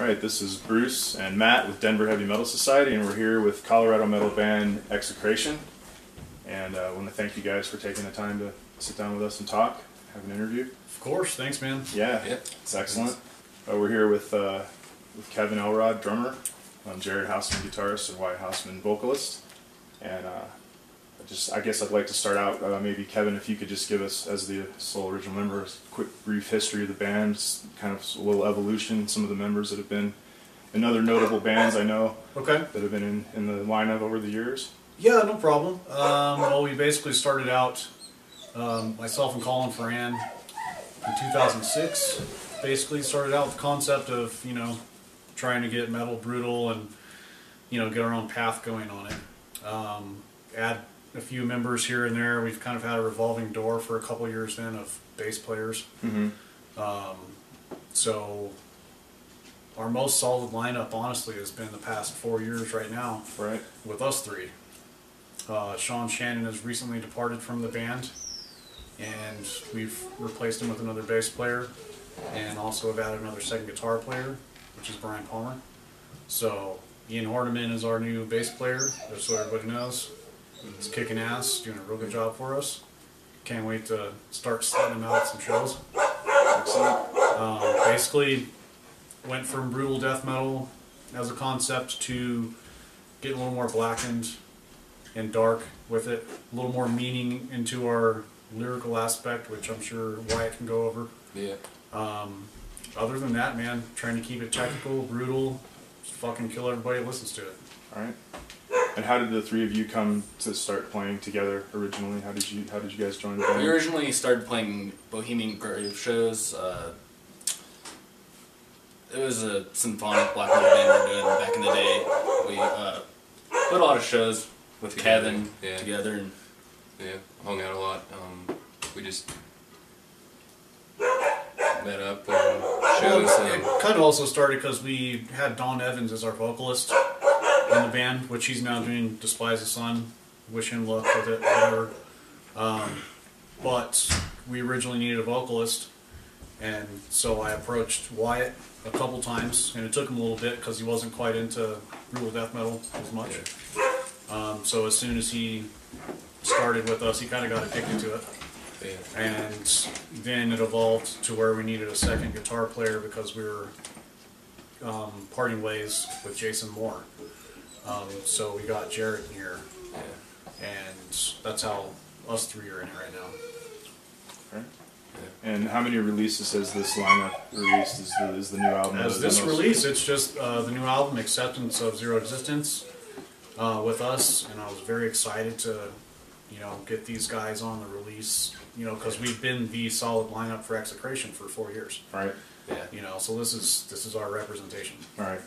Alright, this is Bruce and Matt with Denver Heavy Metal Society, and we're here with Colorado metal band Execration. And I want to thank you guys for taking the time to sit down with us and talk, have an interview. Of course, thanks, man. Yeah, it's excellent. We're here with Kevin Elrod, drummer, Jared Hausman, guitarist, and Wyatt Hausman, vocalist. And I guess I'd like to start out, maybe Kevin, if you could just give us, as the sole original member, a quick brief history of the band, kind of a little evolution, some of the members that have been in other notable bands I know that have been in the lineup over the years. Yeah, no problem. Well, we basically started out, myself and Colin Ferran in 2006, basically started out with the concept of, trying to get metal brutal and, get our own path going on it. Add a few members here and there. We've kind of had a revolving door for a couple years then of bass players. So our most solid lineup, honestly, has been the past 4 years right now, with us three. Sean Shannon has recently departed from the band, and we've replaced him with another bass player, and also have added another second guitar player, which is Brian Palmer. So Ian Horniman is our new bass player, just so everybody knows. He's kicking ass, doing a real good job for us. Can't wait to start setting him out at some shows. Excellent. Basically, went from brutal death metal as a concept to getting a little more blackened and dark with it. A little more meaning into our lyrical aspect, which I'm sure Wyatt can go over. Yeah. Other than that, man, trying to keep it technical, brutal, just fucking kill everybody who listens to it. Alright. And how did the three of you come to start playing together originally? How did you guys join the band? We originally started playing Bohemian Grove shows. It was a symphonic black metal band we were doing back in the day. We put a lot of shows with Kevin together, and hung out a lot. We just met up on shows. It kind of also started because we had Don Evans as our vocalist in the band, which he's now doing Despise the Sun. Wish him luck with it, whatever. But we originally needed a vocalist, and so I approached Wyatt a couple times, and it took him a little bit because he wasn't quite into brutal death metal as much. So as soon as he started with us, he kind of got addicted to it. And then it evolved to where we needed a second guitar player because we were parting ways with Jason Moore. So we got Jared in here, and that's how us three are in it right now. Okay. And how many releases has this lineup released? Is the new album? As this release, it's just the new album, Acceptance of Zero Existence, with us, and I was very excited to, get these guys on the release, because we've been the solid lineup for Execration for 4 years. Right. Yeah. So this is our representation. All right.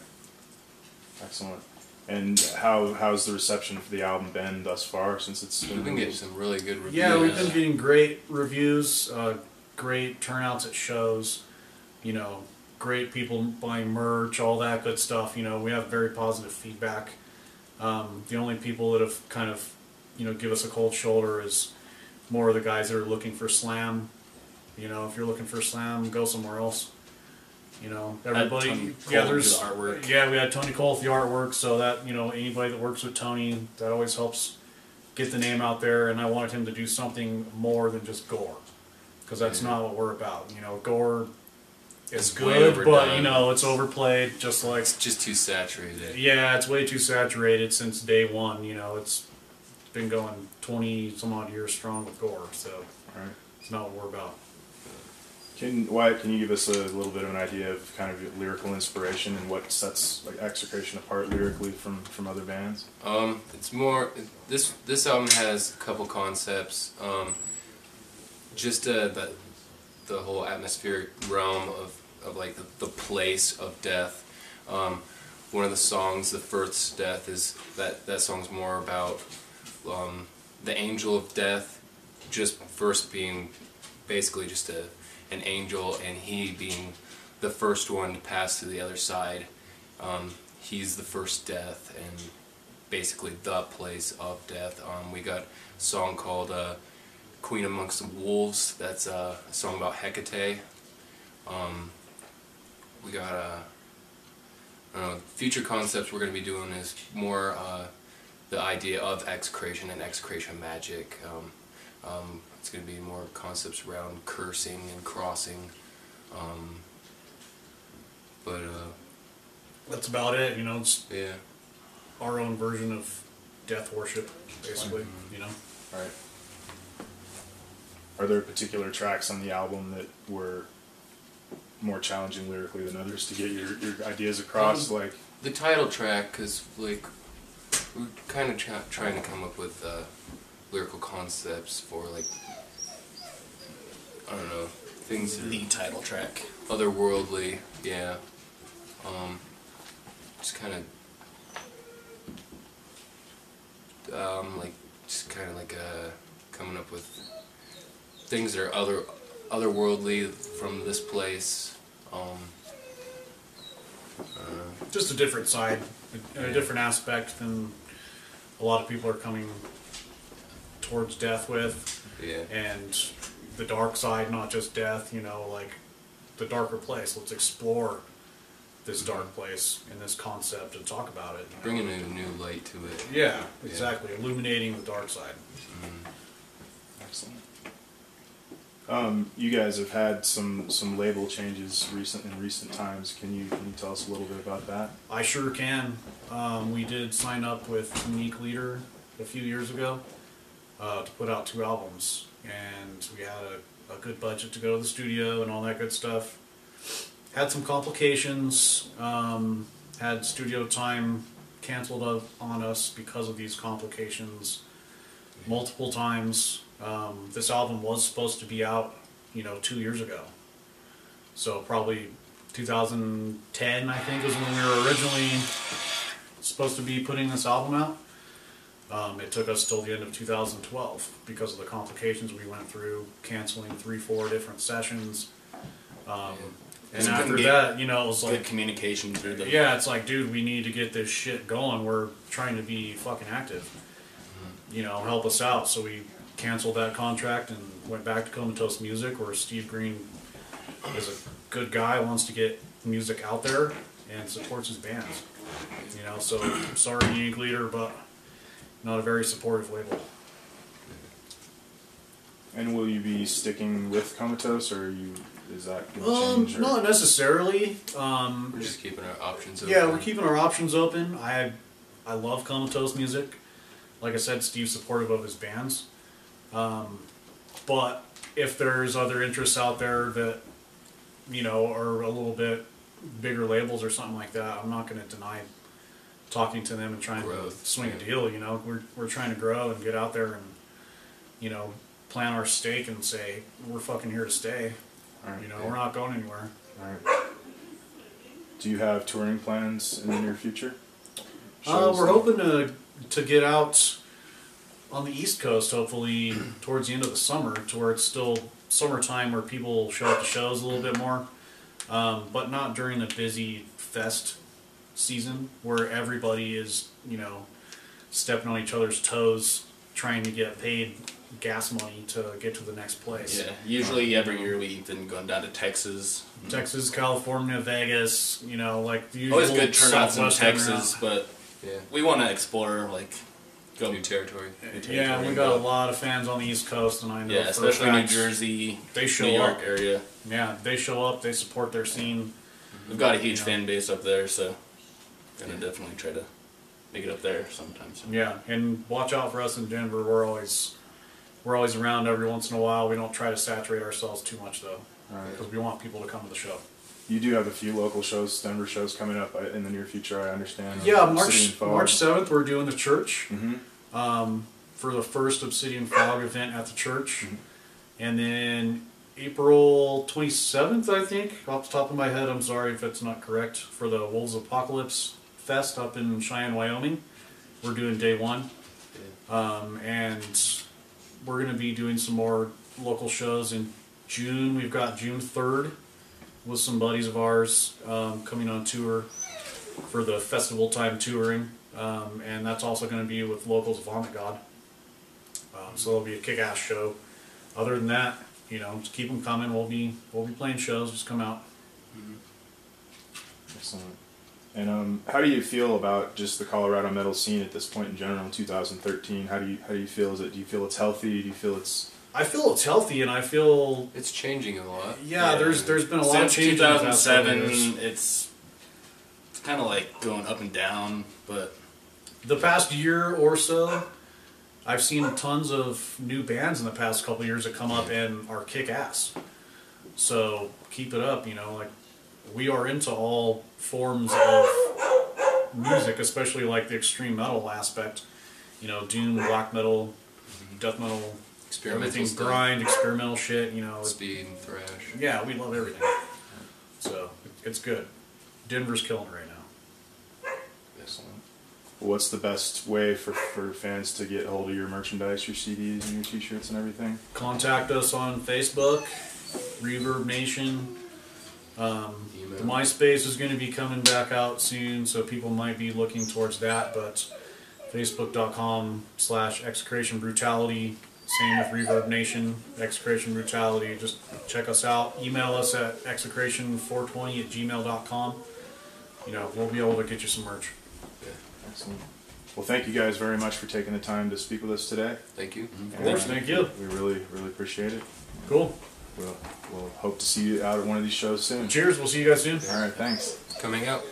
Excellent. And how's the reception for the album been thus far, since it's been... We've been getting some really good reviews. Yeah, we've been getting great reviews, great turnouts at shows, great people buying merch, all that good stuff. We have very positive feedback. The only people that have kind of, give us a cold shoulder is more of the guys that are looking for slam. If you're looking for slam, go somewhere else. Everybody, there's artwork. Yeah, we had Tony Cole with the artwork, so that, anybody that works with Tony, that always helps get the name out there, and I wanted him to do something more than just gore, because that's not what we're about. Gore is good, but, it's overplayed, just like... It's just too saturated. Yeah, it's way too saturated since day one, it's been going 20-some-odd years strong with gore, so it's not what we're about. Wyatt, can you give us a little bit of an idea of kind of your lyrical inspiration and what sets Execration apart lyrically from other bands? It's more, this album has a couple concepts. Just the whole atmospheric realm of like the place of death. One of the songs, The Firth's Death, is that song's more about the angel of death, just first being basically just an angel, and he being the first one to pass to the other side. He's the first death, and basically the place of death. We got a song called Queen Amongst the Wolves. That's a song about Hecate. We got future concepts we're going to be doing is more the idea of execration and execration magic. It's going to be more concepts around cursing and crossing. But That's about it, you know, it's yeah. our own version of death worship, basically, you know. Right. Are there particular tracks on the album that were more challenging lyrically than others to get your ideas across? Like The title track, because like we're kind of trying to come up with lyrical concepts for like, I don't know, things that The title track. otherworldly, yeah. Just kind of like coming up with things that are otherworldly from this place. Just a different side, a different aspect than a lot of people are coming towards death with. Yeah. And the dark side, not just death, you know, like the darker place. Let's explore this dark place and this concept and talk about it. You know? Bringing a new light to it. Yeah, exactly. Illuminating the dark side. excellent. You guys have had some label changes in recent times. Can you tell us a little bit about that? I sure can. We did sign up with Unique Leader a few years ago to put out 2 albums, and we had a good budget to go to the studio and all that good stuff. Had some complications. Had studio time canceled on us because of these complications multiple times. This album was supposed to be out, 2 years ago. So probably 2010, I think, was when we were originally supposed to be putting this album out. It took us till the end of 2012 because of the complications we went through, canceling 3-4 different sessions. And after that, it was like Good communication through the... yeah, it's like, dude, we need to get this shit going. We're trying to be fucking active. Help us out. So we canceled that contract and went back to Comatose Music, where Steve Green is a good guy, wants to get music out there and supports his bands. So sorry, Unique Leader, but not a very supportive label. And will you be sticking with Comatose, or is that going to change? Or? Not necessarily. We're just keeping our options open. Yeah, we're keeping our options open. I love Comatose Music. Like I said, Steve's supportive of his bands. But if there's other interests out there that, are a little bit bigger labels or something like that, I'm not going to deny talking to them and trying to swing a deal. We're trying to grow and get out there and, plant our stake and say, we're fucking here to stay. Right. We're not going anywhere. All right. Do you have touring plans in the near future? We're hoping to get out on the East Coast, hopefully towards the end of the summer, to where it's still summertime, where people show up to shows a little bit more, but not during the busy fest season where everybody is, stepping on each other's toes, trying to get paid gas money to get to the next place. Yeah, usually every year we've been going down to Texas. Texas, California, Vegas, like the usual. Always good turnouts in Southwest Texas, but Yeah. we want to explore, go New territory. Yeah, we got a lot of fans on the East Coast, and I know Yeah, for a especially New fact Jersey, they show New York up. area. Yeah, they show up. They support their scene. We've got a huge fan base up there, so gonna definitely try to make it up there sometimes. Yeah, and watch out for us in Denver. We're always around every once in a while. We don't try to saturate ourselves too much though, because we want people to come to the show. You do have a few local shows, Denver shows coming up in the near future, I understand. Yeah, Obsidian Fog. March 7th we're doing the church Mm-hmm. for the first Obsidian Fog event at the church, Mm-hmm. and then April 27th, I think, off the top of my head, I'm sorry if it's not correct, for the Wolves Apocalypse Fest up in Cheyenne, Wyoming. We're doing day 1. And we're going to be doing some more local shows in June. We've got June 3rd with some buddies of ours coming on tour for the festival time touring. And that's also going to be with locals of Vomit God. So it'll be a kick-ass show. Other than that, just keep them coming. We'll be playing shows. Just come out. Excellent. And how do you feel about just the Colorado metal scene at this point in general in 2013? How do you feel? Do you feel it's healthy? Do you feel it's... I feel it's healthy, and I feel It's changing a lot. yeah. There's been a lot of Since change. in the past couple 2007, years. it's kind of like going up and down, but The past year or so, I've seen tons of new bands in the past couple of years that come up and are kick ass. So keep it up, you know. Like we are into all forms of music, especially like the extreme metal aspect. You know, doom, black metal, death metal, Experimental everything, stuff. grind, experimental shit. You know, Speed and thrash. yeah, we love everything. So it's good. Denver's killing it right now. Excellent. What's the best way for fans to get a hold of your merchandise, your CDs and your t-shirts and everything? Contact us on Facebook, Reverb Nation. The MySpace is going to be coming back out soon, so people might be looking towards that, but Facebook.com/Execration Brutality. Same with Reverb Nation, Execration Brutality. Just check us out. Email us at execration420@gmail.com. You know, we'll be able to get you some merch. Excellent. Well, thank you guys very much for taking the time to speak with us today. Thank you. Of course, thank you. We really appreciate it. Cool. We'll hope to see you out at one of these shows soon. Cheers, we'll see you guys soon. All right, thanks. Coming out.